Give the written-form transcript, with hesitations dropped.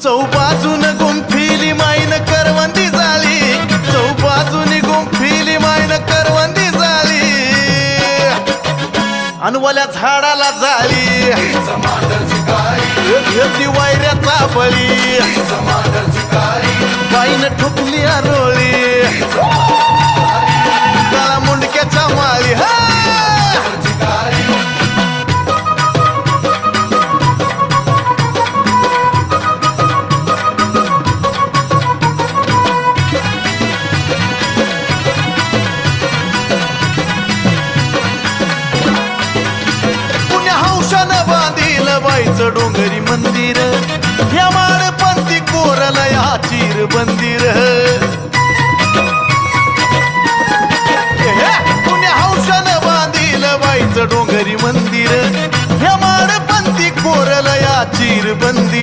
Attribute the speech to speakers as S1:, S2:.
S1: चौबाजून गुंफिली माईन करवंदी झाली, चौबाजून गुंफिली माईन करवंदी झाली, अनवल्या झाडाला झाली घेतली वायऱ्याचा बळी, बाईन ठोकली आरोळी काळा मुंडक्याच्या माळी. बाईचं डोंगरी मंदिर या माळपंथी कोरला या चिर बंदिर, पुण्या हौशानं बांधील बाईचं डोंगरी मंदिर या माळपंथी कोरला या चिर बंदिर.